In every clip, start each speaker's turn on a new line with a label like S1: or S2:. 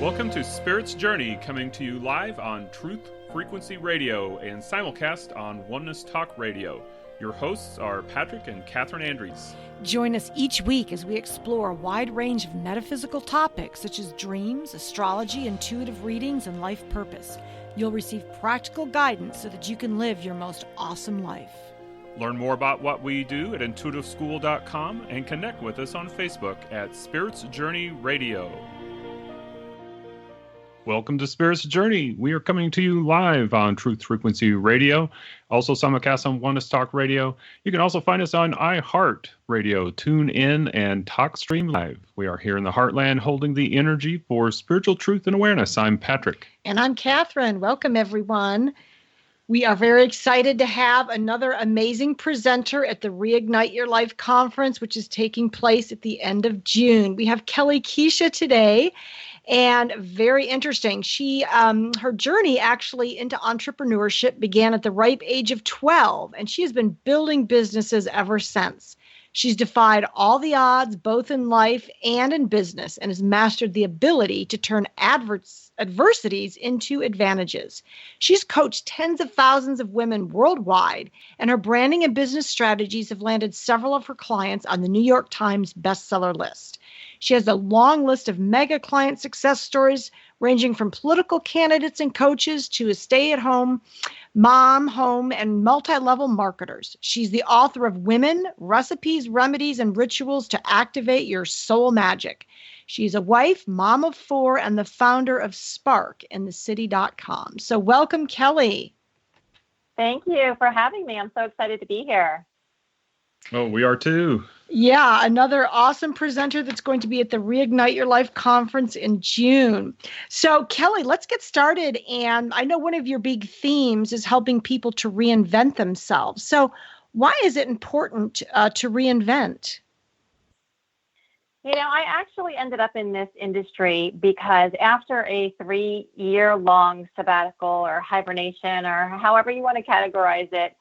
S1: Welcome to Spirit's Journey, coming to you live on Truth Frequency Radio and simulcast on Oneness Talk Radio. Your hosts are Patrick and Catherine Andries.
S2: Join us each week as we explore a wide range of metaphysical topics such as dreams, astrology, intuitive readings, and life purpose. You'll receive practical guidance so that you can live your most awesome life.
S1: Learn more about what we do at intuitiveschool.com and connect with us on Facebook at Spirit's Journey Radio. Welcome to Spirit's Journey. We are coming to you live on Truth Frequency Radio, also simulcast on Oneness Talk Radio. You can also find us on iHeart Radio, Tune In, and TalkStream Live. We are here in the Heartland holding the energy for spiritual truth and awareness. I'm Patrick.
S3: And I'm Catherine. Welcome, everyone. We are very excited to have another amazing presenter at the Reignite Your Life conference, which is taking place at the end of June. We have Kellie Kuecha today. And very interesting. Her journey actually into entrepreneurship began at the ripe age of 12, and she has been building businesses ever since. She's defied all the odds, both in life and in business, and has mastered the ability to turn adversities into advantages. She's coached tens of thousands of women worldwide, and her branding and business strategies have landed several of her clients on the New York Times bestseller list. She has a long list of mega client success stories ranging from political candidates and coaches to a stay-at-home mom, home, and multi-level marketers. She's the author of Women, Recipes, Remedies, and Rituals to Activate Your Soul Magic. She's a wife, mom of 4, and the founder of SparkInTheCity.com. So welcome, Kellie.
S4: Thank you for having me. I'm so excited to be here.
S1: Oh, we are too.
S3: Yeah, another awesome presenter that's going to be at the Reignite Your Life conference in June. So, Kellie, let's get started. And I know one of your big themes is helping people to reinvent themselves. So why is it important to reinvent?
S4: You know, I actually ended up in this industry because after a 3-year-long sabbatical or hibernation or however you want to categorize it,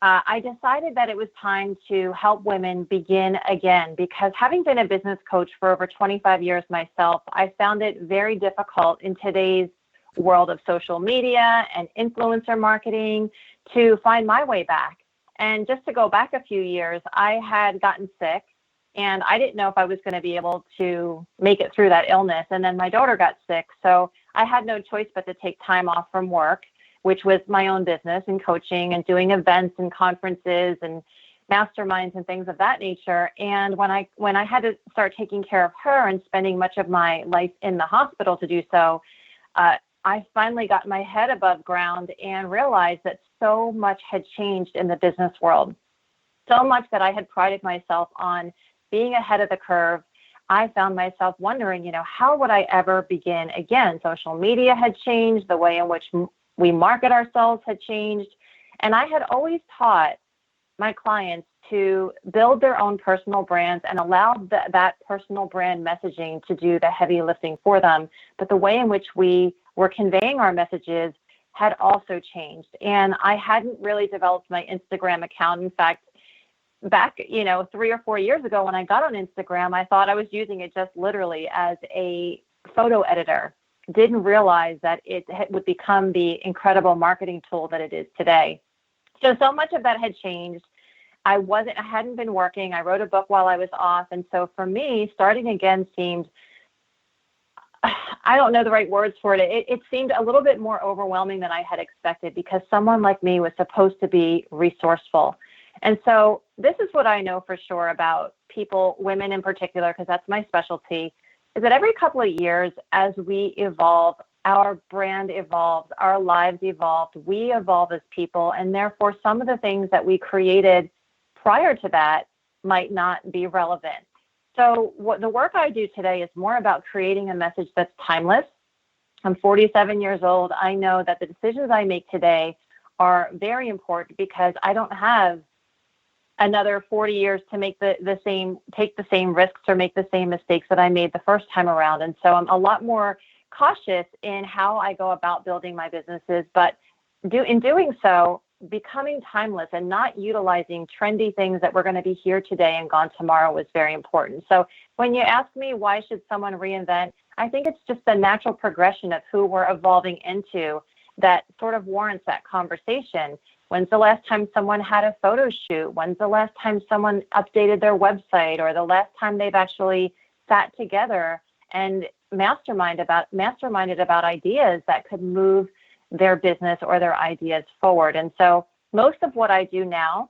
S4: I decided that it was time to help women begin again, because having been a business coach for over 25 years myself, I found it very difficult in today's world of social media and influencer marketing to find my way back. And just to go back a few years, I had gotten sick and I didn't know if I was going to be able to make it through that illness. And then my daughter got sick, so I had no choice but to take time off from work, which was my own business and coaching and doing events and conferences and masterminds and things of that nature. And when I had to start taking care of her and spending much of my life in the hospital to do so, I finally got my head above ground and realized that so much had changed in the business world. So much that I had prided myself on being ahead of the curve. I found myself wondering, how would I ever begin again? Social media had changed, the way in which we market ourselves had changed. And I had always taught my clients to build their own personal brands and allow that personal brand messaging to do the heavy lifting for them. But the way in which we were conveying our messages had also changed. And I hadn't really developed my Instagram account. In fact, back, 3 or 4 years ago when I got on Instagram, I thought I was using it just literally as a photo editor. Didn't realize that it would become the incredible marketing tool that it is today. So much of that had changed. I hadn't been working. I wrote a book while I was off. And so for me, starting again seemed, I don't know the right words for it. It seemed a little bit more overwhelming than I had expected, because someone like me was supposed to be resourceful. And so this is what I know for sure about people, women in particular, because that's my specialty, is that every couple of years, as we evolve, our brand evolves, our lives evolve, we evolve as people, and therefore some of the things that we created prior to that might not be relevant. So what the work I do today is more about creating a message that's timeless. I'm 47 years old. I know that the decisions I make today are very important because I don't have another 40 years to make take the same risks or make the same mistakes that I made the first time around. And so I'm a lot more cautious in how I go about building my businesses, but in doing so, becoming timeless and not utilizing trendy things that were going to be here today and gone tomorrow was very important. So when you ask me why should someone reinvent, I think it's just the natural progression of who we're evolving into that sort of warrants that conversation. When's the last time someone had a photo shoot? When's the last time someone updated their website, or the last time they've actually sat together and masterminded about ideas that could move their business or their ideas forward? And so most of what I do now,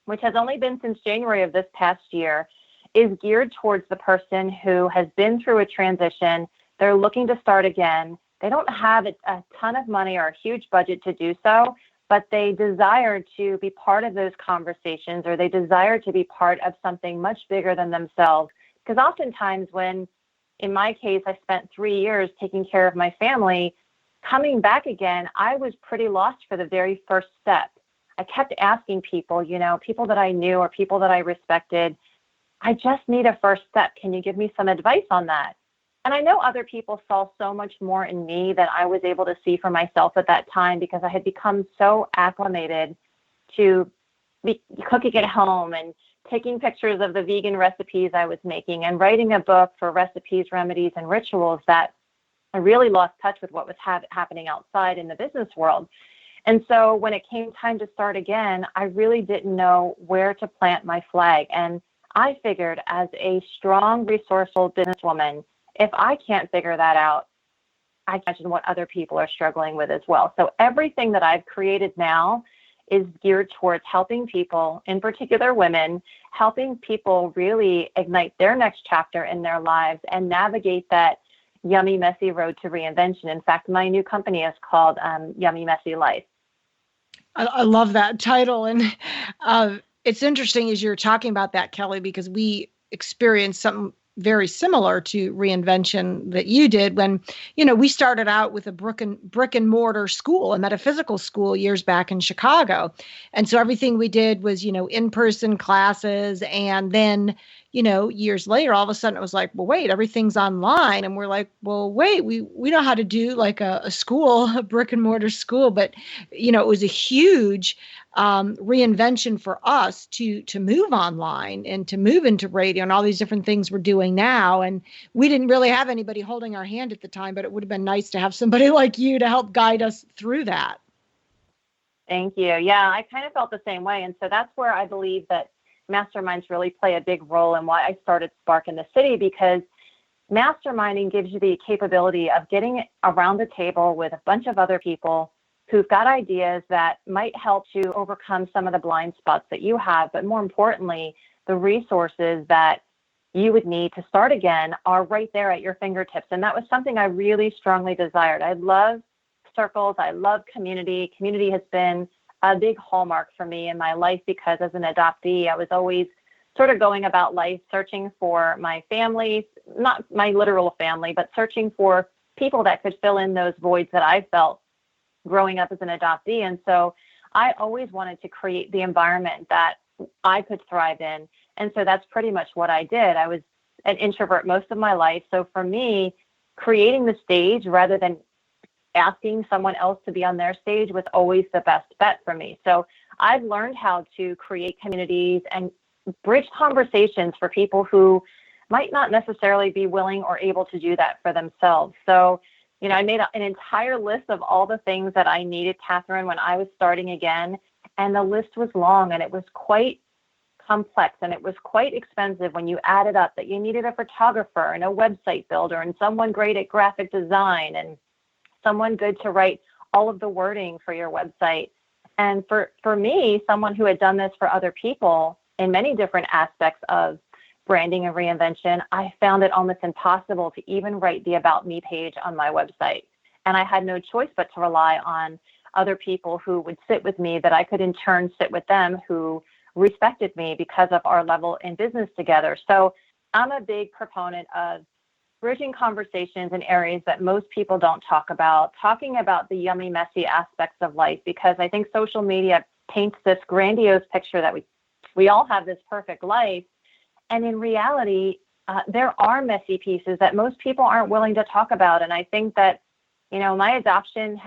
S4: which has only been since January of this past year, is geared towards the person who has been through a transition. They're looking to start again. They don't have a ton of money or a huge budget to do so, but they desire to be part of those conversations, or they desire to be part of something much bigger than themselves. Because oftentimes when, in my case, I spent 3 years taking care of my family, coming back again, I was pretty lost for the very first step. I kept asking people, people that I knew or people that I respected, I just need a first step. Can you give me some advice on that? And I know other people saw so much more in me than I was able to see for myself at that time, because I had become so acclimated to cooking at home and taking pictures of the vegan recipes I was making and writing a book for recipes, remedies, and rituals, that I really lost touch with what was happening outside in the business world. And so when it came time to start again, I really didn't know where to plant my flag. And I figured, as a strong, resourceful businesswoman, if I can't figure that out, I can imagine what other people are struggling with as well. So everything that I've created now is geared towards helping people, in particular women, helping people really ignite their next chapter in their lives and navigate that yummy, messy road to reinvention. In fact, my new company is called Yummy, Messy Life.
S3: I love that title. And it's interesting as you're talking about that, Kellie, because we experienced something very similar to reinvention that you did when, we started out with a brick and mortar school, a metaphysical school, years back in Chicago. And so everything we did was, in-person classes. And then, years later, all of a sudden it was like, well, wait, everything's online. And we're like, well, wait, we know how to do like a school, a brick and mortar school. But, it was a huge reinvention for us to move online and to move into radio and all these different things we're doing now. And we didn't really have anybody holding our hand at the time, but it would have been nice to have somebody like you to help guide us through that.
S4: Thank you. Yeah, I kind of felt the same way. And so that's where I believe that masterminds really play a big role in why I started Spark in the City, because masterminding gives you the capability of getting around the table with a bunch of other people who've got ideas that might help to overcome some of the blind spots that you have. But more importantly, the resources that you would need to start again are right there at your fingertips. And that was something I really strongly desired. I love circles. I love community. Community has been a big hallmark for me in my life, because as an adoptee, I was always sort of going about life searching for my family, not my literal family, but searching for people that could fill in those voids that I felt growing up as an adoptee. And so I always wanted to create the environment that I could thrive in. And so that's pretty much what I did. I was an introvert most of my life. So for me, creating the stage rather than asking someone else to be on their stage was always the best bet for me. So I've learned how to create communities and bridge conversations for people who might not necessarily be willing or able to do that for themselves. So, I made an entire list of all the things that I needed, Catherine, when I was starting again. And the list was long, and it was quite complex, and it was quite expensive when you added up that you needed a photographer and a website builder and someone great at graphic design and someone good to write all of the wording for your website. And for me, someone who had done this for other people in many different aspects of branding and reinvention, I found it almost impossible to even write the About Me page on my website. And I had no choice but to rely on other people who would sit with me, that I could in turn sit with them, who respected me because of our level in business together. So I'm a big proponent of bridging conversations in areas that most people don't talk about, talking about the yummy, messy aspects of life, because I think social media paints this grandiose picture that we all have this perfect life. And in reality, there are messy pieces that most people aren't willing to talk about. And I think that, my adoption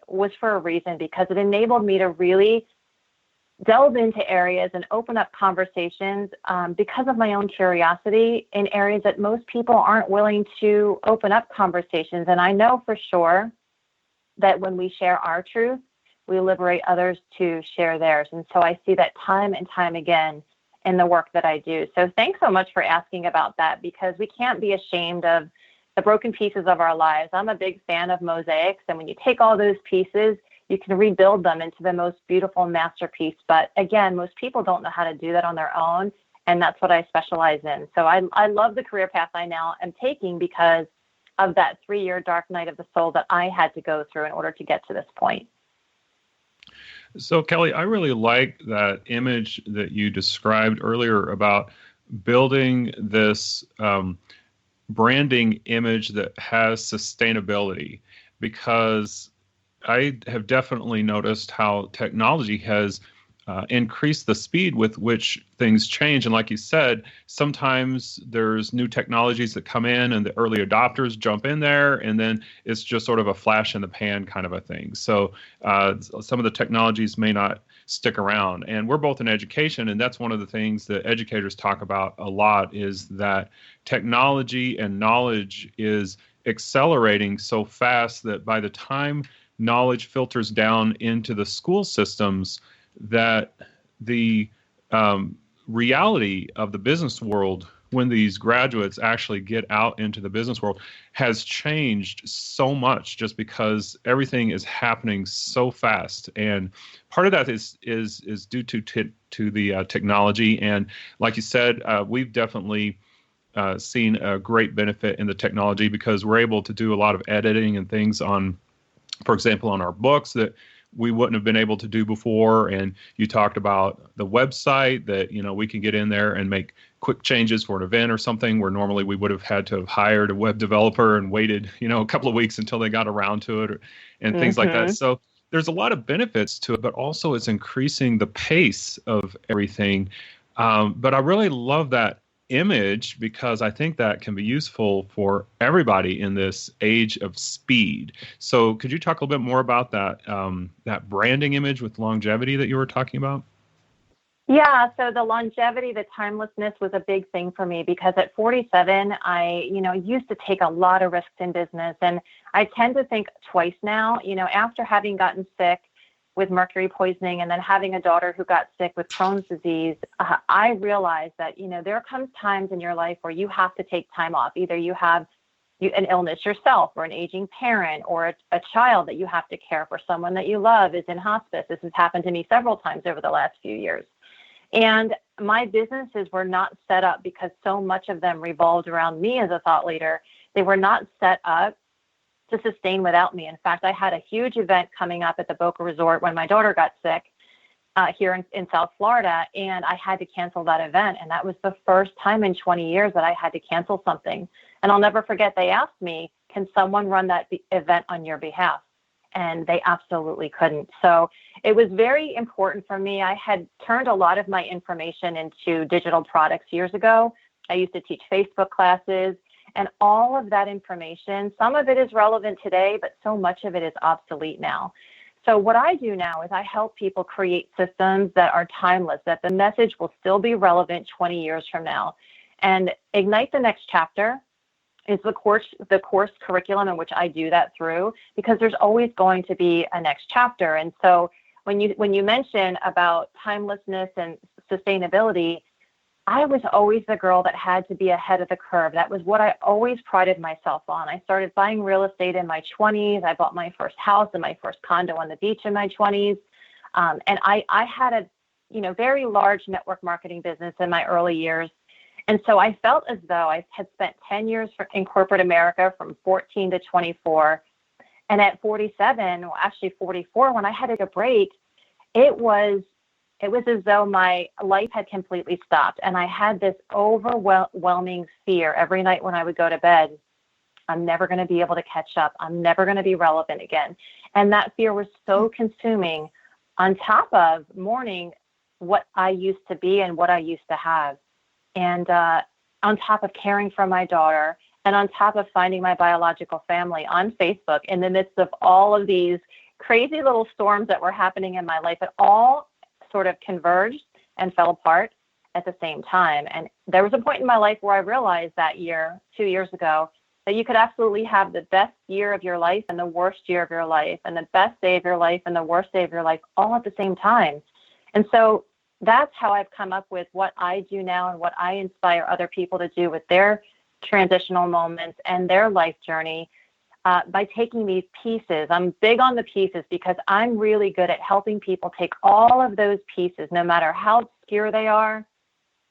S4: was for a reason, because it enabled me to really delve into areas and open up conversations because of my own curiosity in areas that most people aren't willing to open up conversations. And I know for sure that when we share our truth, we liberate others to share theirs. And so I see that time and time again in the work that I do. So thanks so much for asking about that, because we can't be ashamed of the broken pieces of our lives. I'm a big fan of mosaics. And when you take all those pieces, you can rebuild them into the most beautiful masterpiece. But again, most people don't know how to do that on their own. And that's what I specialize in. So I love the career path I now am taking because of that 3-year dark night of the soul that I had to go through in order to get to this point.
S1: So, Kellie, I really like that image that you described earlier about building this branding image that has sustainability, because I have definitely noticed how technology has increased the speed with which things change. And like you said, sometimes there's new technologies that come in and the early adopters jump in there, and then it's just sort of a flash in the pan kind of a thing. So some of the technologies may not stick around. And we're both in education, and that's one of the things that educators talk about a lot, is that technology and knowledge is accelerating so fast that by the time knowledge filters down into the school systems, that the reality of the business world, when these graduates actually get out into the business world, has changed so much, just because everything is happening so fast. And part of that is due to the technology. And like you said, we've definitely seen a great benefit in the technology, because we're able to do a lot of editing and things on, for example, on our books that we wouldn't have been able to do before. And you talked about the website that, we can get in there and make quick changes for an event or something, where normally we would have had to have hired a web developer and waited, a couple of weeks until they got around to it, and things like that. So there's a lot of benefits to it, but also it's increasing the pace of everything. But I really love that image, because I think that can be useful for everybody in this age of speed. So could you talk a little bit more about that that branding image with longevity that you were talking about?
S4: Yeah, so the longevity, the timelessness was a big thing for me, because at 47, I, used to take a lot of risks in business, and I tend to think twice now, after having gotten sick with mercury poisoning and then having a daughter who got sick with Crohn's disease, I realized that, there comes times in your life where you have to take time off. Either you have an illness yourself, or an aging parent, or a child that you have to care for, someone that you love is in hospice. This has happened to me several times over the last few years. And my businesses were not set up, because so much of them revolved around me as a thought leader. They were not set up to sustain without me. In fact, I had a huge event coming up at the Boca Resort when my daughter got sick here in South Florida, and I had to cancel that event. And that was the first time in 20 years that I had to cancel something. And I'll never forget, they asked me, can someone run that event on your behalf? And they absolutely couldn't. So it was very important for me. I had turned a lot of my information into digital products years ago. I used to teach Facebook classes. And all of that information, some of it is relevant today, but so much of it is obsolete now. So what I do now is I help people create systems that are timeless, that the message will still be relevant 20 years from now. And Ignite the Next Chapter is the course curriculum in which I do that through, because there's always going to be a next chapter. And so when you mention about timelessness and sustainability, I was always the girl that had to be ahead of the curve. That was what I always prided myself on. I started buying real estate in my 20s. I bought my first house and my first condo on the beach in my 20s. And I had a very large network marketing business in my early years. And so I felt as though I had spent 10 years in corporate America, from 14 to 24. And at 47, well, actually 44, when I had to take a break, it was as though my life had completely stopped. And I had this overwhelming fear every night when I would go to bed. I'm never going to be able to catch up. I'm never going to be relevant again. And that fear was so consuming, on top of mourning what I used to be and what I used to have. And on top of caring for my daughter, and on top of finding my biological family on Facebook in the midst of all of these crazy little storms that were happening in my life, it all sort of converged and fell apart at the same time. And there was a point in my life where I realized that year, 2 years ago, that you could absolutely have the best year of your life and the worst year of your life, and the best day of your life and the worst day of your life all at the same time. And so that's how I've come up with what I do now and what I inspire other people to do with their transitional moments and their life journey, by taking these pieces. I'm big on the pieces because I'm really good at helping people take all of those pieces, no matter how obscure they are,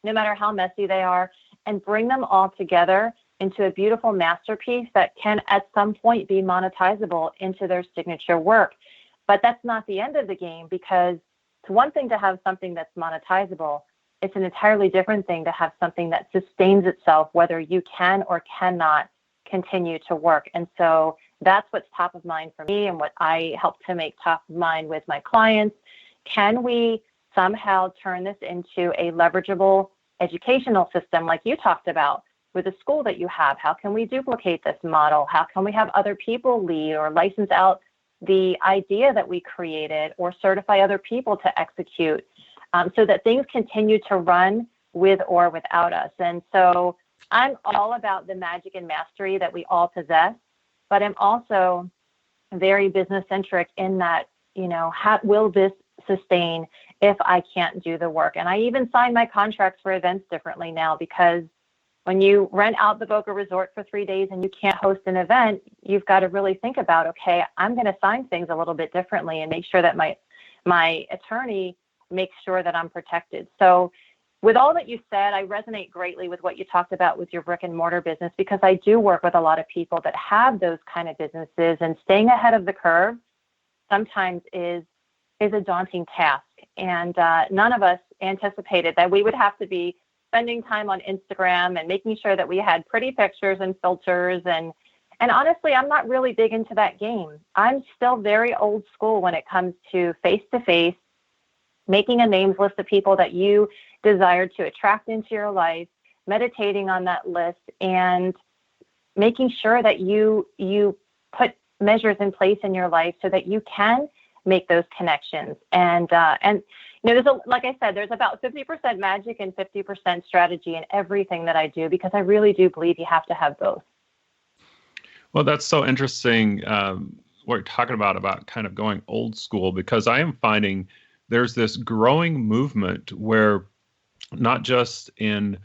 S4: no matter how messy they are, and bring them all together into a beautiful masterpiece that can at some point be monetizable into their signature work. But that's not the end of the game, because it's one thing to have something that's monetizable. It's an entirely different thing to have something that sustains itself, whether you can or cannot continue to work. And so that's what's top of mind for me and what I help to make top of mind with my clients. Can we somehow turn this into a leverageable educational system like you talked about with the school that you have? How can we duplicate this model? How can we have other people lead or license out the idea that we created, or certify other people to execute, so that things continue to run with or without us? And so I'm all about the magic and mastery that we all possess, but I'm also very business centric in that, how will this sustain if I can't do the work? And I even sign my contracts for events differently now, because when you rent out the Boca Resort for 3 days and you can't host an event, you've got to really think about, okay, I'm going to sign things a little bit differently and make sure that my attorney makes sure that I'm protected. So with all that you said, I resonate greatly with what you talked about with your brick and mortar business, because I do work with a lot of people that have those kind of businesses, and staying ahead of the curve sometimes is a daunting task. And none of us anticipated that we would have to be spending time on Instagram and making sure that we had pretty pictures and filters. And honestly, I'm not really big into that game. I'm still very old school when it comes to face-to-face, making a names list of people that you desire to attract into your life, meditating on that list, and making sure that you put measures in place in your life so that you can make those connections. And like I said, there's about 50% magic and 50% strategy in everything that I do, because I really do believe you have to have both.
S1: Well, that's so interesting, what you're talking about kind of going old school, because I am finding there's this growing movement where, not just in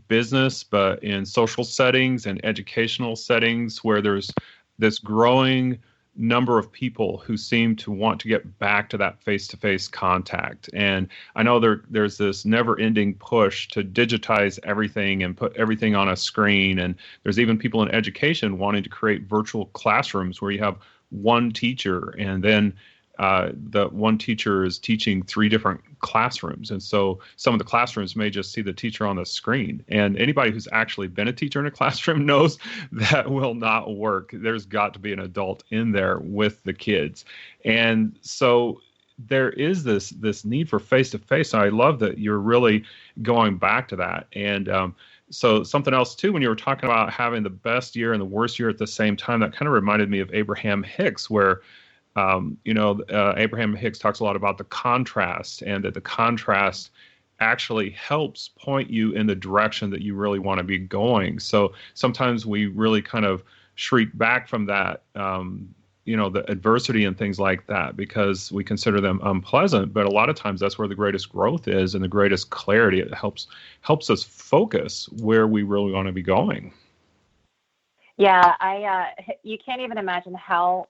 S1: business, but in social settings and educational settings, where there's this growing number of people who seem to want to get back to that face-to-face contact. And I know there's this never-ending push to digitize everything and put everything on a screen. And there's even people in education wanting to create virtual classrooms where you have one teacher, and then the one teacher is teaching 3 different classrooms. And so some of the classrooms may just see the teacher on the screen. And anybody who's actually been a teacher in a classroom knows that will not work. There's got to be an adult in there with the kids. And so there is this need for face-to-face. And I love that you're really going back to that. And so something else too, when you were talking about having the best year and the worst year at the same time, that kind of reminded me of Abraham Hicks, where Abraham Hicks talks a lot about the contrast, and that the contrast actually helps point you in the direction that you really want to be going. So sometimes we really kind of shriek back from that, the adversity and things like that, because we consider them unpleasant. But a lot of times that's where the greatest growth is and the greatest clarity. It helps us focus where we really want to be going.
S4: Yeah, you can't even imagine how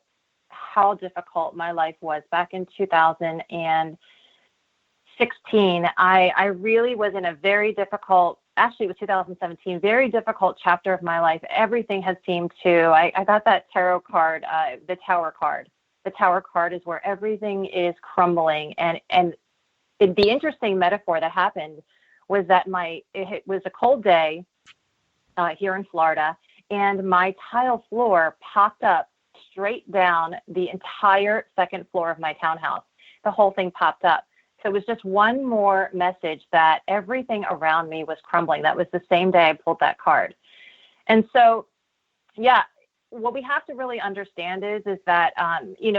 S4: difficult my life was back in 2016. I really was in a very difficult, actually it was 2017, very difficult chapter of my life. Everything has seemed to, I got that tarot card, the Tower card. The Tower card is where everything is crumbling. And the interesting metaphor that happened was that it was a cold day here in Florida, and my tile floor popped up straight down the entire second floor of my townhouse. The whole thing popped up. So it was just one more message that everything around me was crumbling. That was the same day I pulled that card. And so, yeah, what we have to really understand is that,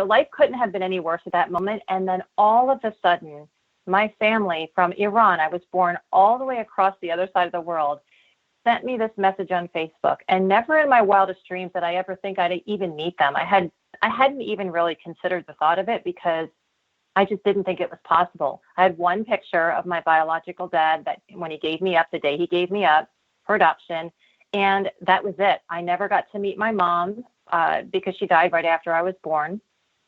S4: life couldn't have been any worse at that moment. And then all of a sudden, my family from Iran, I was born all the way across the other side of the world, sent me this message on Facebook. And never in my wildest dreams did I ever think I'd even meet them. I hadn't even really considered the thought of it because I just didn't think it was possible. I had one picture of my biological dad that when he gave me up, the day he gave me up for adoption, and that was it. I never got to meet my mom because she died right after I was born.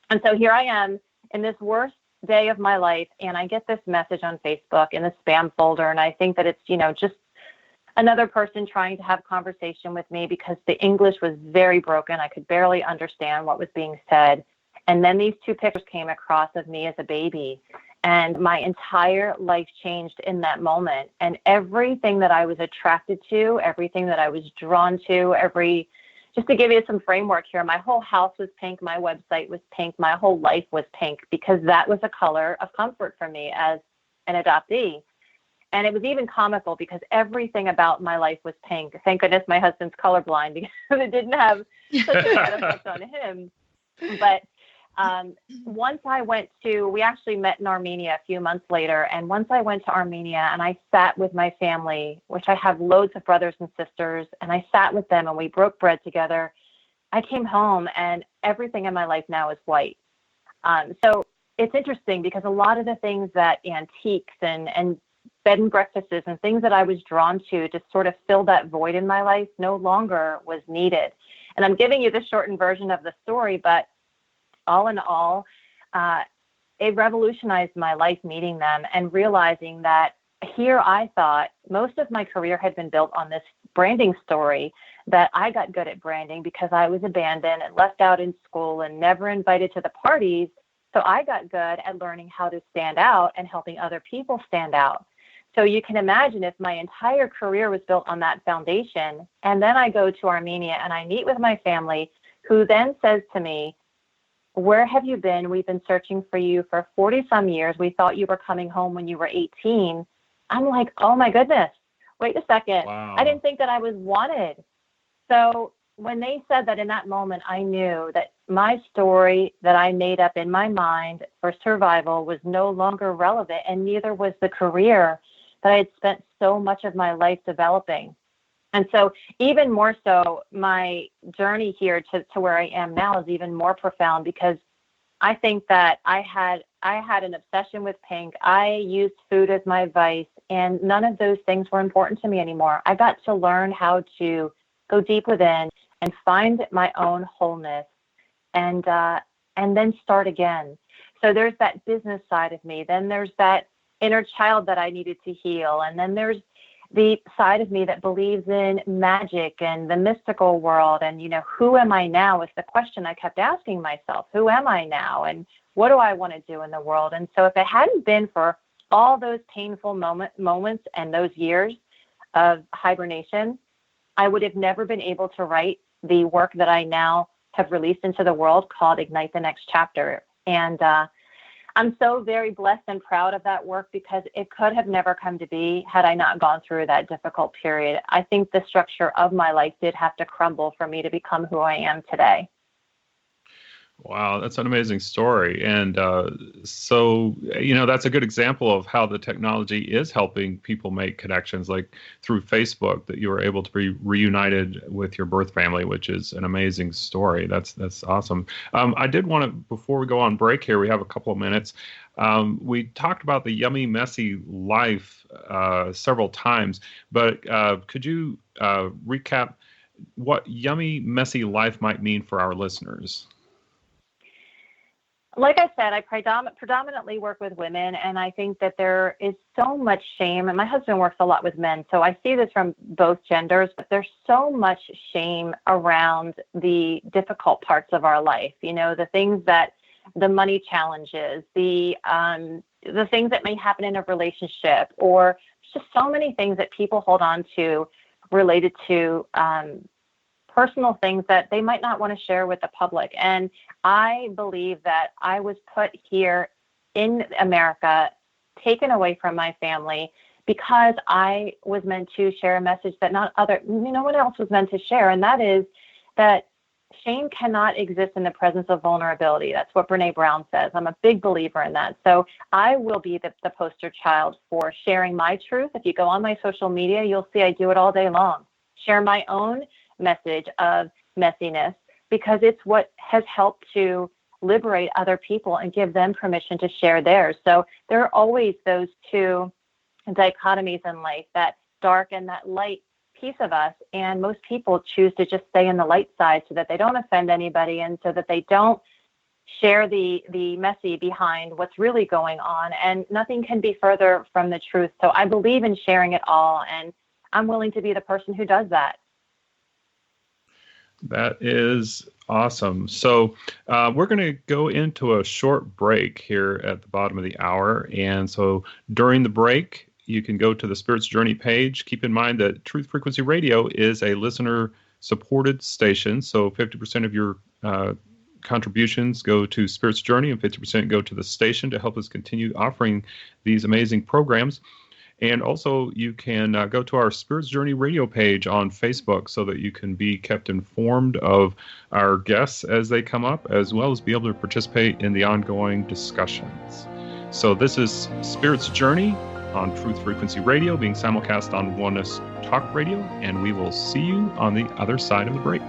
S4: And so here I am in this worst day of my life, and I get this message on Facebook in the spam folder, and I think that it's, just another person trying to have conversation with me because the English was very broken. I could barely understand what was being said. And then these two pictures came across of me as a baby, and my entire life changed in that moment. And everything that I was attracted to, everything that I was drawn to, just to give you some framework here, my whole house was pink, my website was pink, my whole life was pink, because that was a color of comfort for me as an adoptee. And it was even comical because everything about my life was pink. Thank goodness my husband's colorblind because it didn't have such a bad effect on him. But once I we actually met in Armenia a few months later. And once I went to Armenia and I sat with my family, which I have loads of brothers and sisters, and I sat with them and we broke bread together, I came home and everything in my life now is white. So it's interesting because a lot of the things that antiques and bed and breakfasts and things that I was drawn to sort of fill that void in my life no longer was needed. And I'm giving you the shortened version of the story, but all in all, it revolutionized my life meeting them and realizing that here I thought most of my career had been built on this branding story, that I got good at branding because I was abandoned and left out in school and never invited to the parties. So I got good at learning how to stand out and helping other people stand out. So you can imagine if my entire career was built on that foundation, and then I go to Armenia and I meet with my family, who then says to me, "Where have you been? We've been searching for you for 40 some years. We thought you were coming home when you were 18. I'm like, oh my goodness, wait a second.
S1: Wow.
S4: I didn't think that I was wanted. So when they said that, in that moment, I knew that my story that I made up in my mind for survival was no longer relevant, and neither was the career that I had spent so much of my life developing. And so even more so, my journey here to where I am now is even more profound, because I think that I had an obsession with pink. I used food as my vice, and none of those things were important to me anymore. I got to learn how to go deep within and find my own wholeness, and then start again. So there's that business side of me. Then there's that inner child that I needed to heal. And then there's the side of me that believes in magic and the mystical world. And, who am I now is the question I kept asking myself. Who am I now? And what do I want to do in the world? And so if it hadn't been for all those painful moments and those years of hibernation, I would have never been able to write the work that I now have released into the world called Ignite the Next Chapter. And I'm so very blessed and proud of that work, because it could have never come to be had I not gone through that difficult period. I think the structure of my life did have to crumble for me to become who I am today.
S1: Wow, that's an amazing story. And so, that's a good example of how the technology is helping people make connections, like through Facebook, that you were able to be reunited with your birth family, which is an amazing story. That's awesome. I did want to, before we go on break here, we have a couple of minutes. We talked about the yummy, messy life several times, but could you recap what yummy, messy life might mean for our listeners?
S4: Like I said, I predominantly work with women, and I think that there is so much shame. And my husband works a lot with men, so I see this from both genders, but there's so much shame around the difficult parts of our life. The things that, the money challenges, the things that may happen in a relationship, or just so many things that people hold on to related to personal things that they might not want to share with the public. And I believe that I was put here in America, taken away from my family, because I was meant to share a message that no one else was meant to share. And that is that shame cannot exist in the presence of vulnerability. That's what Brene Brown says. I'm a big believer in that. So I will be the poster child for sharing my truth. If you go on my social media, you'll see I do it all day long. Share my own message of messiness, because it's what has helped to liberate other people and give them permission to share theirs. So there are always those two dichotomies in life, that dark and that light piece of us, and most people choose to just stay in the light side so that they don't offend anybody and so that they don't share the messy behind what's really going on. And nothing can be further from the truth. So I believe in sharing it all, and I'm willing to be the person who does that.
S1: That is awesome. So we're going to go into a short break here at the bottom of the hour. And so during the break, you can go to the Spirit's Journey page. Keep in mind that Truth Frequency Radio is a listener-supported station. So 50% of your contributions go to Spirit's Journey and 50% go to the station to help us continue offering these amazing programs. And also, you can go to our Spirit's Journey radio page on Facebook so that you can be kept informed of our guests as they come up, as well as be able to participate in the ongoing discussions. So this is Spirit's Journey on Truth Frequency Radio, being simulcast on Oneness Talk Radio, and we will see you on the other side of the break.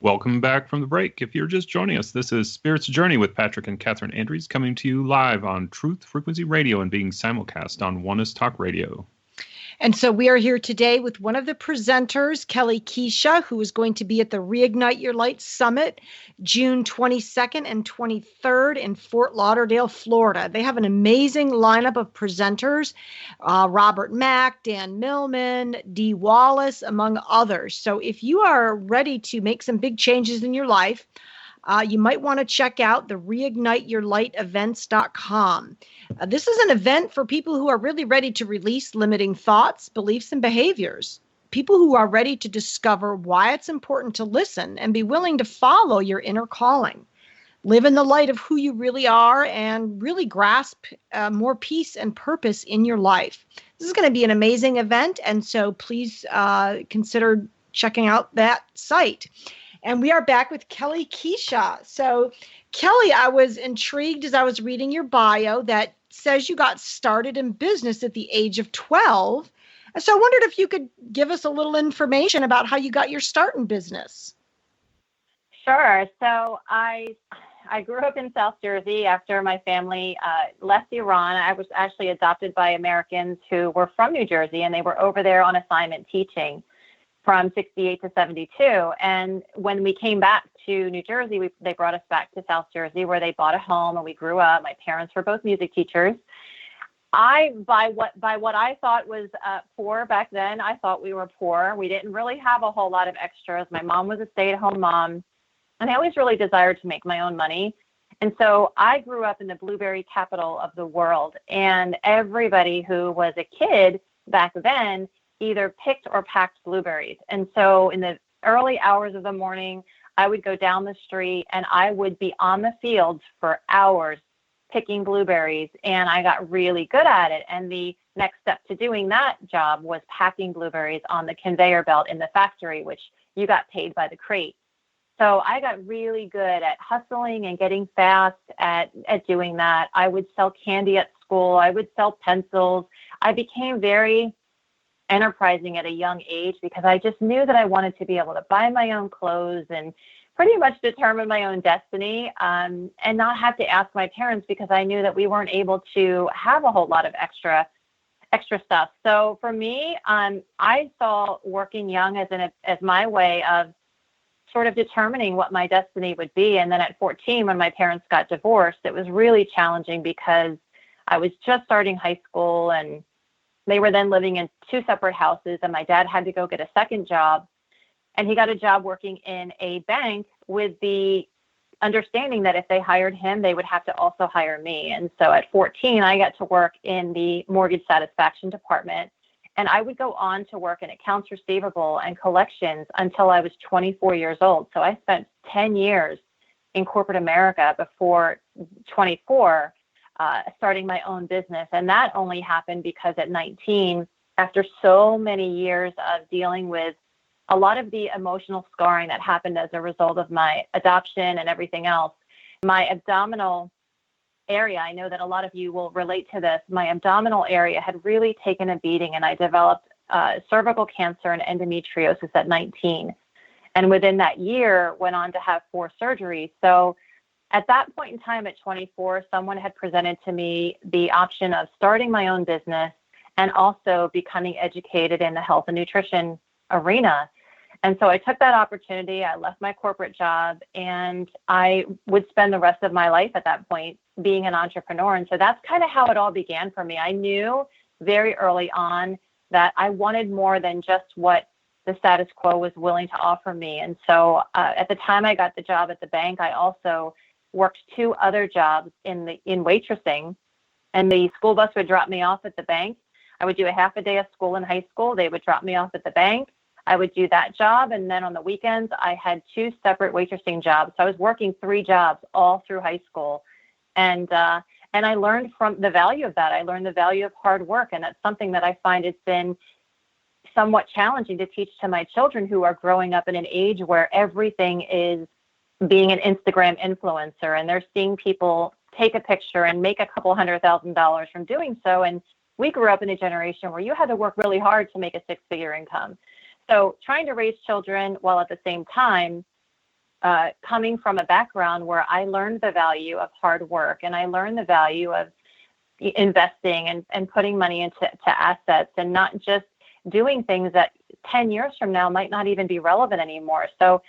S1: Welcome back from the break. If you're just joining us, this is Spirit's Journey with Patrick and Catherine Andries, coming to you live on Truth Frequency Radio and being simulcast on Oneness Talk Radio.
S3: And so we are here today with one of the presenters, Kellie Kuecha, who is going to be at the Reignite Your Light Summit, June 22nd and 23rd in Fort Lauderdale, Florida. They have an amazing lineup of presenters, Robert Mack, Dan Millman, Dee Wallace, among others. So if you are ready to make some big changes in your life, you might want to check out the reigniteyourlightevents.com. This is an event for people who are really ready to release limiting thoughts, beliefs, and behaviors. People who are ready to discover why it's important to listen and be willing to follow your inner calling. Live in the light of who you really are and really grasp more peace and purpose in your life. This is going to be an amazing event, and so please consider checking out that site. And we are back with Kellie Kuecha. So, Kellie, I was intrigued as I was reading your bio that says you got started in business at the age of 12. And so I wondered if you could give us a little information about how you got your start in business.
S4: Sure. So I grew up in South Jersey after my family left Iran. I was actually adopted by Americans who were from New Jersey, and they were over there on assignment teaching from 68 to 72. And when we came back to New Jersey, they brought us back to South Jersey, where they bought a home and we grew up. My parents were both music teachers. By what I thought was poor back then, I thought we were poor. We didn't really have a whole lot of extras. My mom was a stay-at-home mom, and I always really desired to make my own money. And so I grew up in the blueberry capital of the world, and everybody who was a kid back then either picked or packed blueberries. And so in the early hours of the morning, I would go down the street and I would be on the fields for hours picking blueberries, and I got really good at it. And the next step to doing that job was packing blueberries on the conveyor belt in the factory, which you got paid by the crate. So I got really good at hustling and getting fast at doing that. I would sell candy at school. I would sell pencils. I became very enterprising at a young age because I just knew that I wanted to be able to buy my own clothes and pretty much determine my own destiny, and not have to ask my parents, because I knew that we weren't able to have a whole lot of extra stuff. So for me, I saw working young as my way of sort of determining what my destiny would be. And then at 14, when my parents got divorced, it was really challenging because I was just starting high school and they were then living in two separate houses, and my dad had to go get a second job. And he got a job working in a bank with the understanding that if they hired him, they would have to also hire me. And so at 14, I got to work in the mortgage satisfaction department. And I would go on to work in accounts receivable and collections until I was 24 years old. So I spent 10 years in corporate America before 24, starting my own business. And that only happened because at 19, after so many years of dealing with a lot of the emotional scarring that happened as a result of my adoption and everything else, my abdominal area, I know that a lot of you will relate to this, my abdominal area had really taken a beating, and I developed cervical cancer and endometriosis at 19. And within that year, went on to have 4 surgeries. So at that point in time at 24, someone had presented to me the option of starting my own business and also becoming educated in the health and nutrition arena. And so I took that opportunity. I left my corporate job, and I would spend the rest of my life at that point being an entrepreneur. And so that's kind of how it all began for me. I knew very early on that I wanted more than just what the status quo was willing to offer me. And so at the time I got the job at the bank, I also worked 2 other jobs in waitressing, and the school bus would drop me off at the bank. I would do a half a day of school in high school. They would drop me off at the bank. I would do that job. And then on the weekends, I had 2 separate waitressing jobs. So I was working 3 jobs all through high school. And I learned from the value of that. I learned the value of hard work. And that's something that I find it's been somewhat challenging to teach to my children who are growing up in an age where everything is being an Instagram influencer, and they're seeing people take a picture and make a couple $100,000 from doing so. And we grew up in a generation where you had to work really hard to make a 6-figure income. So trying to raise children while at the same time coming from a background where I learned the value of hard work, and I learned the value of investing and putting money into assets, and not just doing things that 10 years from now might not even be relevant anymore. So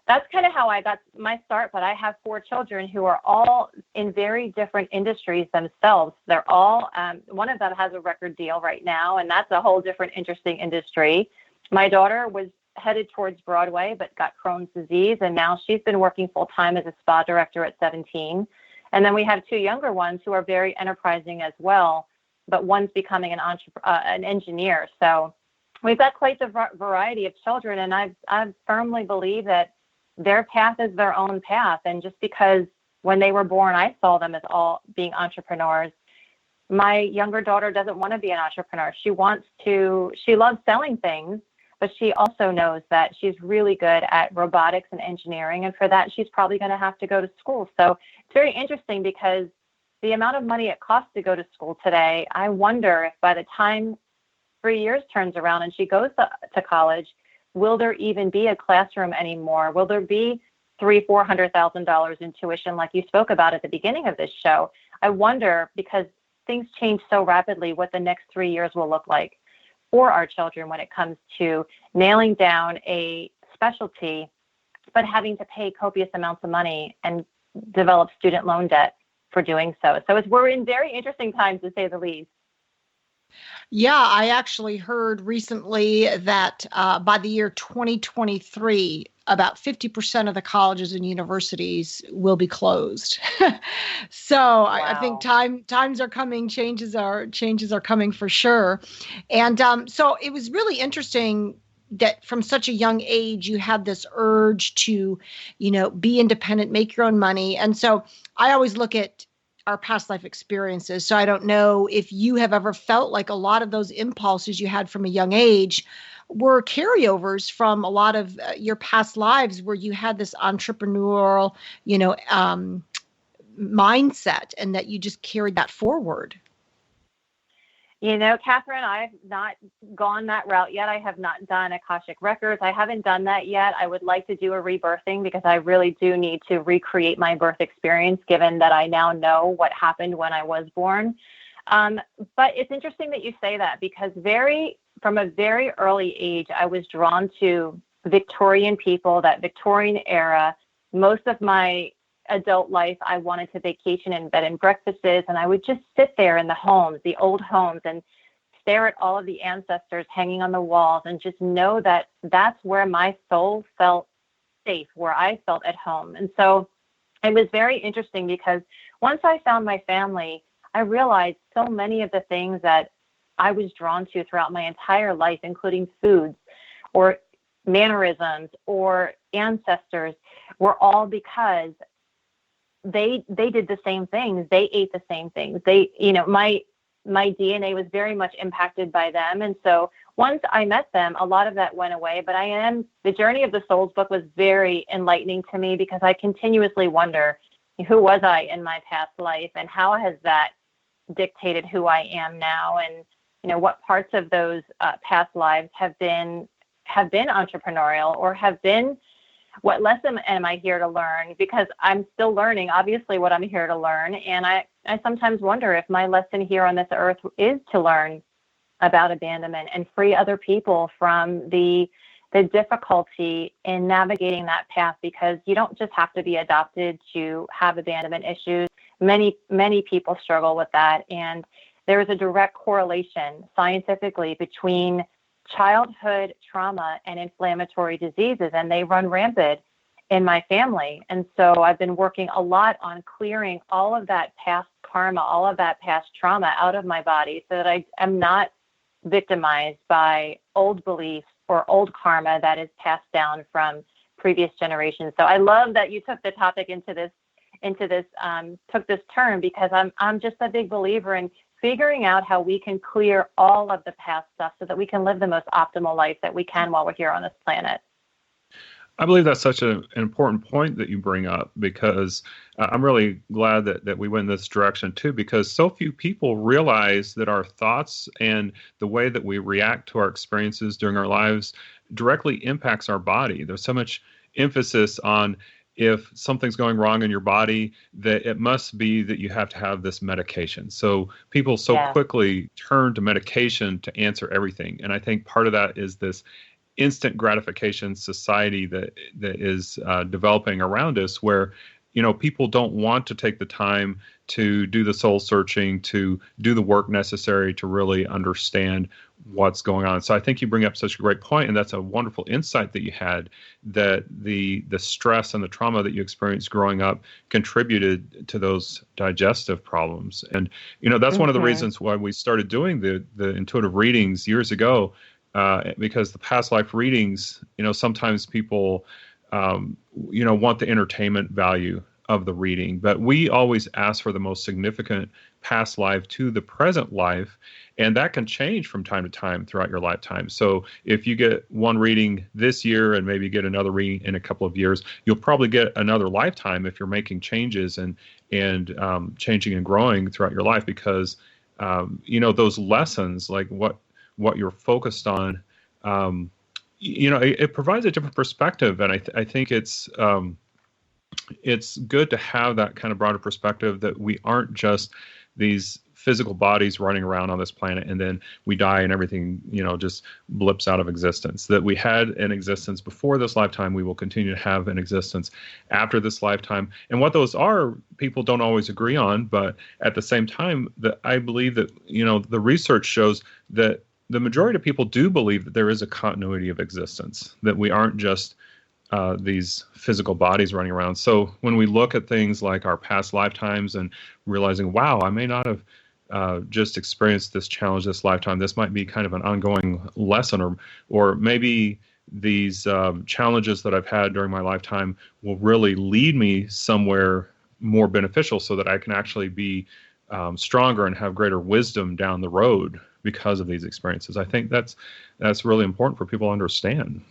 S4: that's kind of how I got my start. But I have 4 children who are all in very different industries themselves. They're all, one of them has a record deal right now, and that's a whole different interesting industry. My daughter was headed towards Broadway, but got Crohn's disease, and now she's been working full-time as a spa director at 17. And then we have 2 younger ones who are very enterprising as well, but one's becoming an engineer. So we've got quite a variety of children, and I firmly believe that their path is their own path. And just because when they were born, I saw them as all being entrepreneurs, my younger daughter doesn't want to be an entrepreneur. She loves selling things, but she also knows that she's really good at robotics and engineering. And for that, she's probably going to have to go to school. So it's very interesting because the amount of money it costs to go to school today, I wonder if by the time 3 years turns around and she goes to college, will there even be a classroom anymore? Will there be $300,000-$400,000 in tuition like you spoke about at the beginning of this show? I wonder, because things change so rapidly, what the next 3 years will look like for our children when it comes to nailing down a specialty, but having to pay copious amounts of money and develop student loan debt for doing so. So we're in very interesting times, to say the least.
S3: Yeah, I actually heard recently that by the year 2023, about 50% of the colleges and universities will be closed. So wow. I think times are coming, changes are coming for sure. And so it was really interesting that from such a young age, you had this urge to, be independent, make your own money. And so I always look at our past life experiences. So I don't know if you have ever felt like a lot of those impulses you had from a young age were carryovers from a lot of your past lives where you had this entrepreneurial, mindset, and that you just carried that forward.
S4: Catherine, I've not gone that route yet. I have not done Akashic Records. I haven't done that yet. I would like to do a rebirthing because I really do need to recreate my birth experience, given that I now know what happened when I was born. But it's interesting that you say that, because from a very early age, I was drawn to Victorian people, that Victorian era. Most of my adult life, I wanted to vacation in bed and breakfasts, and I would just sit there in the homes, the old homes, and stare at all of the ancestors hanging on the walls and just know that that's where my soul felt safe, where I felt at home. And so it was very interesting because once I found my family, I realized so many of the things that I was drawn to throughout my entire life, including foods or mannerisms or ancestors, were all because they did the same things. They ate the same things. They, my DNA was very much impacted by them. And so once I met them, a lot of that went away. But the Journey of the Souls book was very enlightening to me because I continuously wonder, who was I in my past life and how has that dictated who I am now? And, what parts of those past lives have been entrepreneurial or have been, what lesson am I here to learn? Because I'm still learning, obviously, what I'm here to learn. And I sometimes wonder if my lesson here on this earth is to learn about abandonment and free other people from the difficulty in navigating that path, because you don't just have to be adopted to have abandonment issues. Many, many people struggle with that. And there is a direct correlation scientifically between childhood trauma and inflammatory diseases, and they run rampant in my family. And so I've been working a lot on clearing all of that past karma, all of that past trauma out of my body so that I am not victimized by old beliefs or old karma that is passed down from previous generations. So I love that you took the topic took this turn, because I'm just a big believer in figuring out how we can clear all of the past stuff so that we can live the most optimal life that we can while we're here on this planet.
S1: I believe that's such an important point that you bring up, because I'm really glad that we went in this direction too, because so few people realize that our thoughts and the way that we react to our experiences during our lives directly impacts our body. There's so much emphasis on, if something's going wrong in your body, that it must be that you have to have this medication. So people quickly turn to medication to answer everything. And I think part of that is this instant gratification society that is developing around us, where people don't want to take the time to do the soul searching, to do the work necessary to really understand what's going on. So I think you bring up such a great point, and that's a wonderful insight that you had, that the stress and the trauma that you experienced growing up contributed to those digestive problems. And that's one of the reasons why we started doing the intuitive readings years ago, because the past life readings, sometimes people want the entertainment value of the reading, but we always ask for the most significant past life to the present life, and that can change from time to time throughout your lifetime. So if you get one reading this year and maybe get another reading in a couple of years, you'll probably get another lifetime if you're making changes and changing and growing throughout your life, because those lessons, like what you're focused on, it provides a different perspective, and I think it's good to have that kind of broader perspective, that we aren't just these physical bodies running around on this planet and then we die and everything, just blips out of existence. That we had an existence before this lifetime, we will continue to have an existence after this lifetime. And what those are, people don't always agree on, but at the same time, I believe that, the research shows that the majority of people do believe that there is a continuity of existence, that we aren't just these physical bodies running around. So when we look at things like our past lifetimes and realizing, wow, I may not have just experienced this challenge this lifetime, this might be kind of an ongoing lesson, or maybe these challenges that I've had during my lifetime will really lead me somewhere more beneficial, so that I can actually be stronger and have greater wisdom down the road because of these experiences. I think that's really important for people to understand.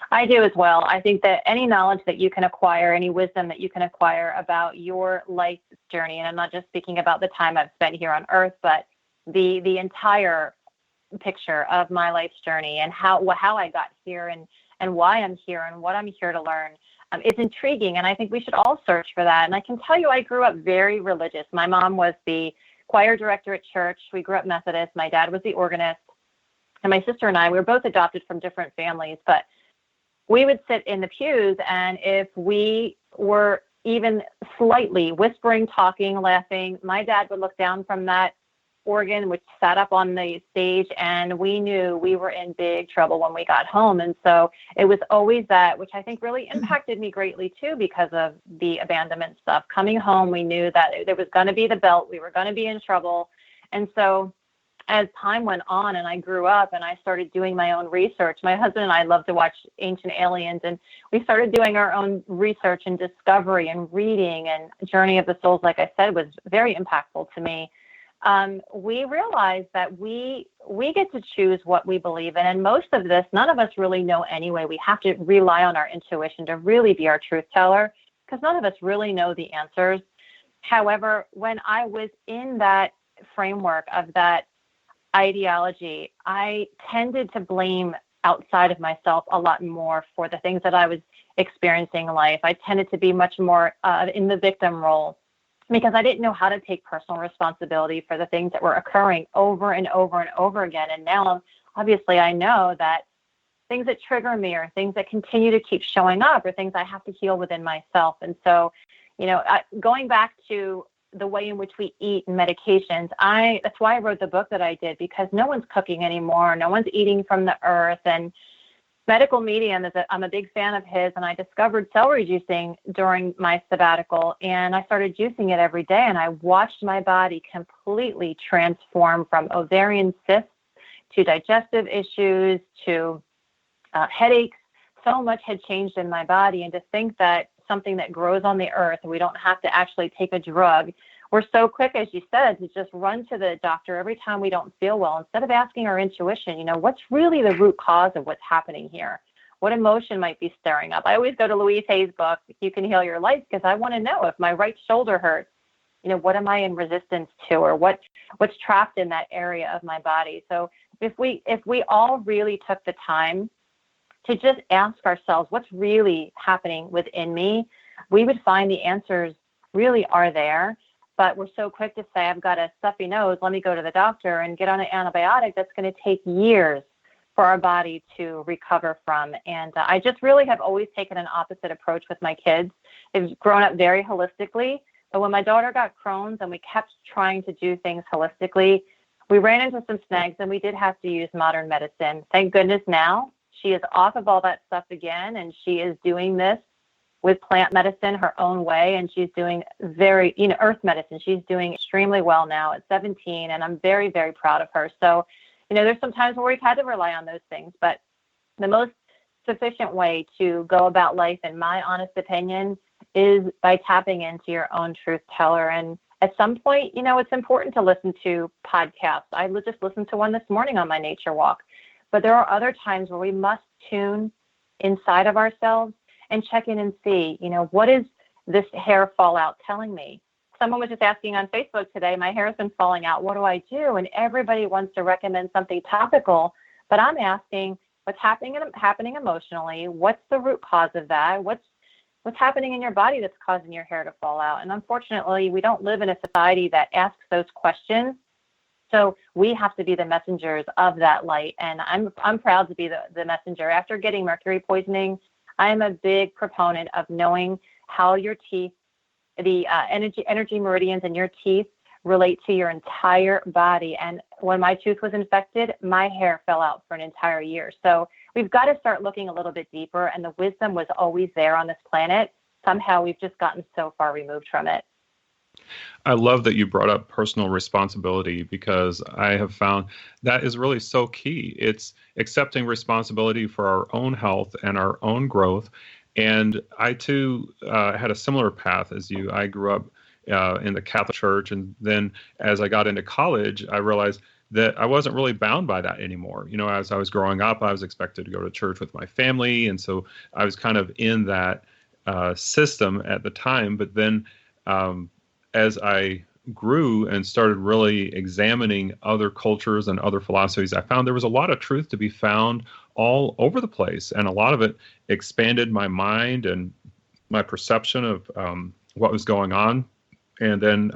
S4: I do as well. I think that any knowledge that you can acquire, any wisdom that you can acquire about your life journey, and I'm not just speaking about the time I've spent here on Earth, but the entire picture of my life's journey and how I got here and why I'm here and what I'm here to learn. It's intriguing, and I think we should all search for that. And I can tell you, I grew up very religious. My mom was the choir director at church. We grew up Methodist. My dad was the organist. And my sister and I, we were both adopted from different families, but we would sit in the pews, and if we were even slightly whispering, talking, laughing, my dad would look down from that organ, which sat up on the stage, and we knew we were in big trouble when we got home. And so it was always that, which I think really impacted me greatly too, because of the abandonment stuff. Coming home, we knew that there was going to be the belt, we were going to be in trouble. And so as time went on and I grew up and I started doing my own research, my husband and I love to watch Ancient Aliens, and we started doing our own research and discovery and reading, and Journey of the Souls, like I said, was very impactful to me. We realized that we get to choose what we believe in. And most of this, none of us really know anyway. We have to rely on our intuition to really be our truth teller, because none of us really know the answers. However, when I was in that framework of that ideology, I tended to blame outside of myself a lot more for the things that I was experiencing in life. I tended to be much more in the victim role, because I didn't know how to take personal responsibility for the things that were occurring over and over and over again. And now, obviously, I know that things that trigger me or things that continue to keep showing up are things I have to heal within myself. And so, going back to the way in which we eat and medications, that's why I wrote the book that I did, because no one's cooking anymore. No one's eating from the earth. And Medical Medium I'm a big fan of his, and I discovered celery juicing during my sabbatical, and I started juicing it every day, and I watched my body completely transform from ovarian cysts to digestive issues to headaches. So much had changed in my body, and to think that something that grows on the earth, we don't have to actually take a drug. We're so quick, as you said, to just run to the doctor every time we don't feel well, instead of asking our intuition, what's really the root cause of what's happening here? What emotion might be stirring up? I always go to Louise Hay's book, You Can Heal Your Life, because I want to know if my right shoulder hurts, what am I in resistance to, or what's trapped in that area of my body? So if we all really took the time to just ask ourselves what's really happening within me, we would find the answers really are there. But we're so quick to say, I've got a stuffy nose, let me go to the doctor and get on an antibiotic that's going to take years for our body to recover from. And I just really have always taken an opposite approach with my kids. They've grown up very holistically. But when my daughter got Crohn's and we kept trying to do things holistically, we ran into some snags, and we did have to use modern medicine. Thank goodness now she is off of all that stuff again, and she is doing this with plant medicine her own way, and she's doing earth medicine. She's doing extremely well now at 17, and I'm very, very proud of her. So, there's some times where we've had to rely on those things, but the most sufficient way to go about life, in my honest opinion, is by tapping into your own truth teller. And at some point, it's important to listen to podcasts. I just listened to one this morning on my nature walk, but there are other times where we must tune inside of ourselves and check in and see, what is this hair fallout telling me? Someone was just asking on Facebook today, my hair has been falling out. What do I do? And everybody wants to recommend something topical, but I'm asking what's happening emotionally? What's the root cause of that? What's happening in your body that's causing your hair to fall out? And unfortunately, we don't live in a society that asks those questions. So we have to be the messengers of that light. And I'm proud to be the messenger. After getting mercury poisoning, I am a big proponent of knowing how your teeth, the energy meridians in your teeth relate to your entire body. And when my tooth was infected, my hair fell out for an entire year. So we've got to start looking a little bit deeper, and the wisdom was always there on this planet. Somehow we've just gotten so far removed from it.
S1: I love that you brought up personal responsibility, because I have found that is really so key. It's accepting responsibility for our own health and our own growth. And I, too, had a similar path as you. I grew up in the Catholic Church. And then as I got into college, I realized that I wasn't really bound by that anymore. As I was growing up, I was expected to go to church with my family. And so I was kind of in that system at the time. But then as I grew and started really examining other cultures and other philosophies, I found there was a lot of truth to be found all over the place. And a lot of it expanded my mind and my perception of what was going on. And then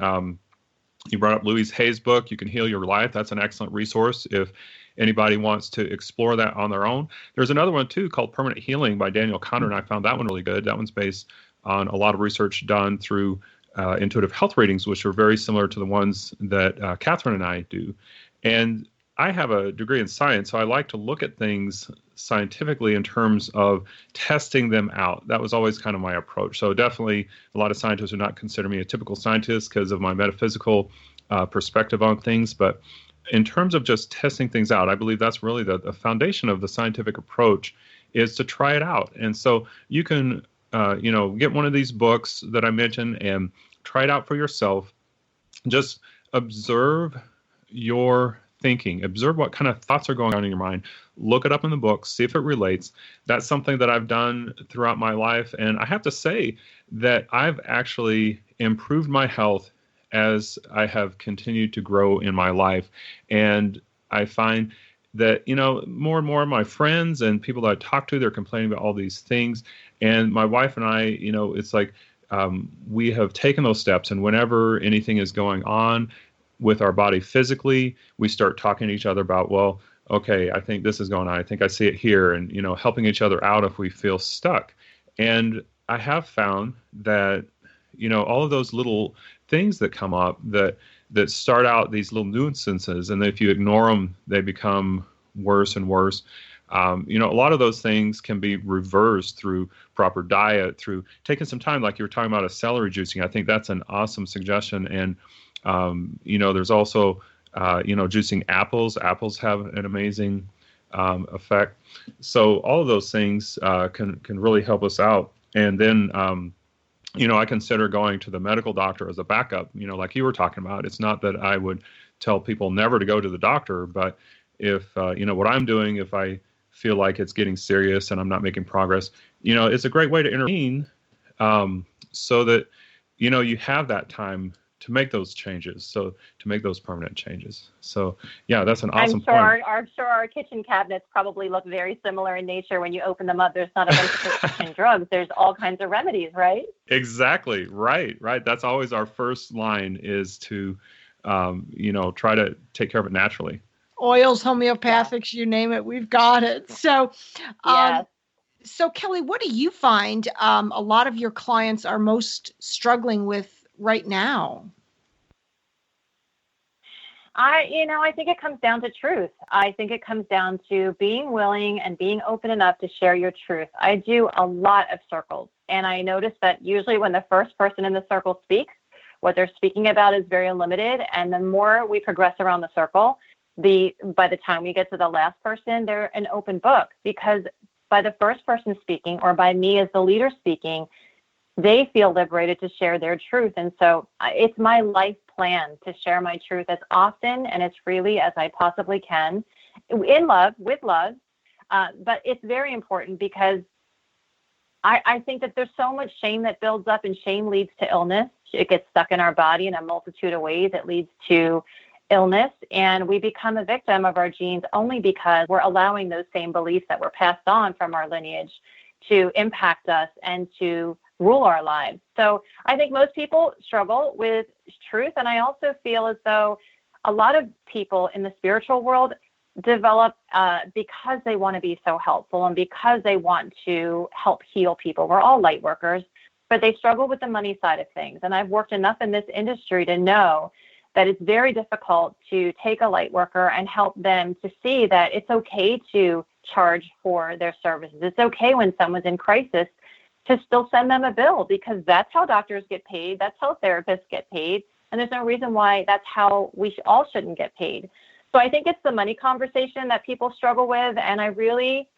S1: you brought up Louise Hay's book, You Can Heal Your Life. That's an excellent resource if anybody wants to explore that on their own. There's another one too called Permanent Healing by Daniel Conner, and I found that one really good. That one's based on a lot of research done through intuitive health readings, which are very similar to the ones that Catherine and I do. And I have a degree in science, so I like to look at things scientifically in terms of testing them out. That was always kind of my approach. So definitely a lot of scientists would not consider me a typical scientist because of my metaphysical perspective on things. But in terms of just testing things out, I believe that's really the foundation of the scientific approach, is to try it out. And so you can, get one of these books that I mentioned and try it out for yourself. Just observe your thinking, observe what kind of thoughts are going on in your mind, look it up in the book, see if it relates. That's something that I've done throughout my life. And I have to say that I've actually improved my health as I have continued to grow in my life. And I find that, more and more of my friends and people that I talk to, they're complaining about all these things. And my wife and I, it's like we have taken those steps. And whenever anything is going on with our body physically, we start talking to each other about, well, okay, I think this is going on. I think I see it here. And, helping each other out if we feel stuck. And I have found that, all of those little things that come up that start out these little nuisances, and if you ignore them, they become worse and worse. A lot of those things can be reversed through proper diet, through taking some time, like you were talking about a celery juicing. I think that's an awesome suggestion. And, there's also, juicing apples. Apples have an amazing effect. So all of those things can really help us out. And then, I consider going to the medical doctor as a backup, like you were talking about. It's not that I would tell people never to go to the doctor, but if, what I'm doing, if I feel like it's getting serious and I'm not making progress, it's a great way to intervene so that, you have that time to make those changes, so to make those permanent changes. So, yeah, that's an awesome point.
S4: I'm sure our kitchen cabinets probably look very similar in nature. When you open them up, there's not a bunch of prescription drugs. There's all kinds of remedies, right?
S1: Exactly. Right. That's always our first line, is to, try to take care of it naturally.
S3: Oils, homeopathics, you name it, we've got it. So,
S4: yes.
S3: So Kellie, what do you find a lot of your clients are most struggling with right now?
S4: I think it comes down to truth. I think it comes down to being willing and being open enough to share your truth. I do a lot of circles, and I notice that usually when the first person in the circle speaks, what they're speaking about is very limited. And the more we progress around the circle, by the time we get to the last person, they're an open book, because by the first person speaking, or by me as the leader speaking, they feel liberated to share their truth. And so it's my life plan to share my truth as often and as freely as I possibly can, in love, with love. But it's very important, because I think that there's so much shame that builds up, and shame leads to illness. It gets stuck in our body in a multitude of ways. It leads to illness, and we become a victim of our genes only because we're allowing those same beliefs that were passed on from our lineage to impact us and to rule our lives. So I think most people struggle with truth. And I also feel as though a lot of people in the spiritual world develop because they want to be so helpful and because they want to help heal people. We're all light workers, but they struggle with the money side of things. And I've worked enough in this industry to know that it's very difficult to take a light worker and help them to see that it's okay to charge for their services. It's okay when someone's in crisis to still send them a bill, because that's how doctors get paid. That's how therapists get paid. And there's no reason why that's how we all shouldn't get paid. So I think it's the money conversation that people struggle with. And it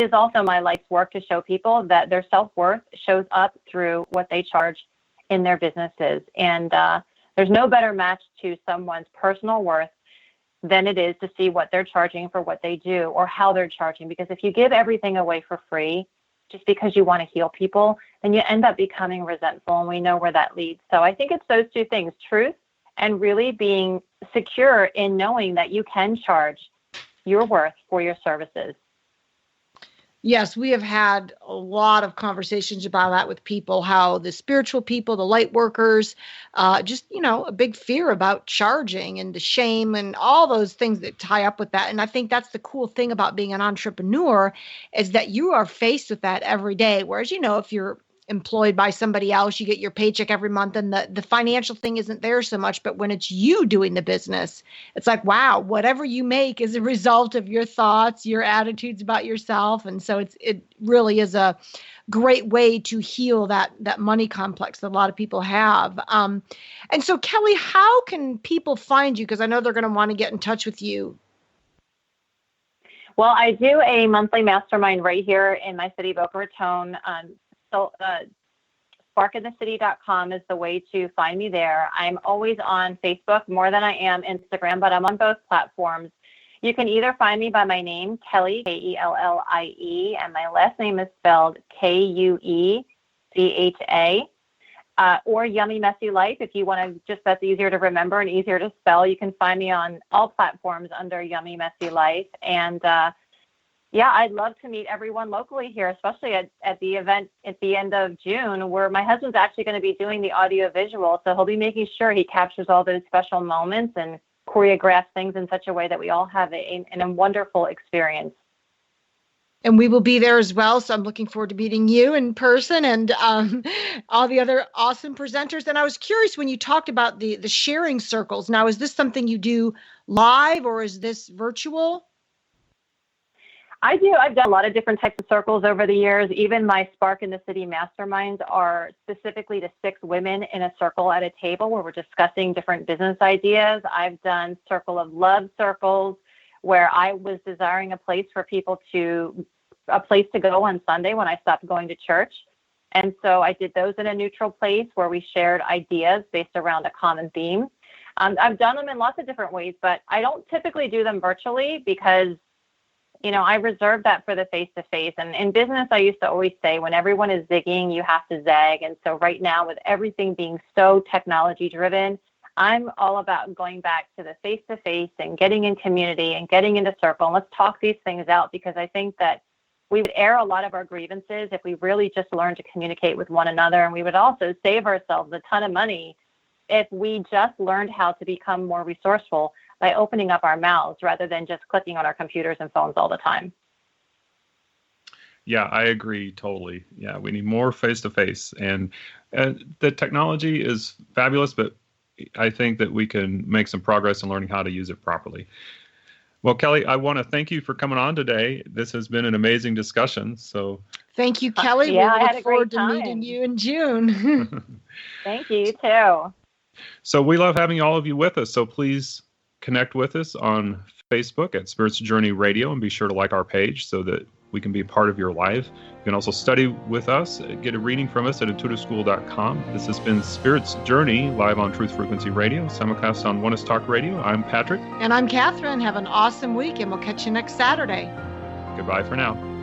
S4: is also my life's work to show people that their self-worth shows up through what they charge in their businesses. And there's no better match to someone's personal worth than it is to see what they're charging for what they do, or how they're charging. Because if you give everything away for free, just because you want to heal people, then you end up becoming resentful, and we know where that leads. So I think it's those two things, truth and really being secure in knowing that you can charge your worth for your services.
S3: Yes, we have had a lot of conversations about that with people, how the spiritual people, the light workers, just, a big fear about charging and the shame and all those things that tie up with that. And I think that's the cool thing about being an entrepreneur is that you are faced with that every day. Whereas, if you're employed by somebody else, you get your paycheck every month and the financial thing isn't there so much. But when it's you doing the business, it's like, wow, whatever you make is a result of your thoughts, your attitudes about yourself. And so it really is a great way to heal that money complex that a lot of people have. And so, Kellie, how can people find you? Because I know they're going to want to get in touch with you.
S4: Well, I do a monthly mastermind right here in my city, Boca Raton. So sparkinthecity.com is the way to find me there. I'm always on Facebook more than I am Instagram, but I'm on both platforms. You can either find me by my name, Kellie, Kellie, and my last name is spelled Kuecha, or Yummy Messy Life. If you want to, that's easier to remember and easier to spell, you can find me on all platforms under Yummy Messy Life. And yeah, I'd love to meet everyone locally here, especially at the event at the end of June, where my husband's actually going to be doing the audio visual. So he'll be making sure he captures all those special moments and choreographs things in such a way that we all have a wonderful experience.
S3: And we will be there as well. So I'm looking forward to meeting you in person and all the other awesome presenters. And I was curious when you talked about the sharing circles. Now, is this something you do live or is this virtual?
S4: I do. I've done a lot of different types of circles over the years. Even my Spark in the City masterminds are specifically to 6 women in a circle at a table where we're discussing different business ideas. I've done Circle of Love circles where I was desiring a place to go on Sunday when I stopped going to church. And so I did those in a neutral place where we shared ideas based around a common theme. I've done them in lots of different ways, but I don't typically do them virtually because I reserve that for the face-to-face. And in business, I used to always say, when everyone is zigging, you have to zag. And so right now, with everything being so technology-driven, I'm all about going back to the face-to-face and getting in community and getting into circle. And let's talk these things out, because I think that we would air a lot of our grievances if we really just learned to communicate with one another. And we would also save ourselves a ton of money if we just learned how to become more resourceful by opening up our mouths rather than just clicking on our computers and phones all the time.
S1: Yeah, I agree totally. Yeah, we need more face-to-face. And the technology is fabulous, but I think that we can make some progress in learning how to use it properly. Well, Kellie, I want to thank you for coming on today. This has been an amazing discussion. So
S3: thank you, Kellie.
S4: Yeah,
S3: we look forward to meeting you in June.
S4: Thank you, too.
S1: So we love having all of you with us. So please connect with us on Facebook at Spirits Journey Radio and be sure to like our page so that we can be a part of your life. You can also study with us, get a reading from us at intuitiveschool.com. This has been Spirits Journey live on Truth Frequency Radio, simulcast on Oneness Talk Radio. I'm Patrick.
S3: And I'm Catherine. Have an awesome week, and we'll catch you next Saturday.
S1: Goodbye for now.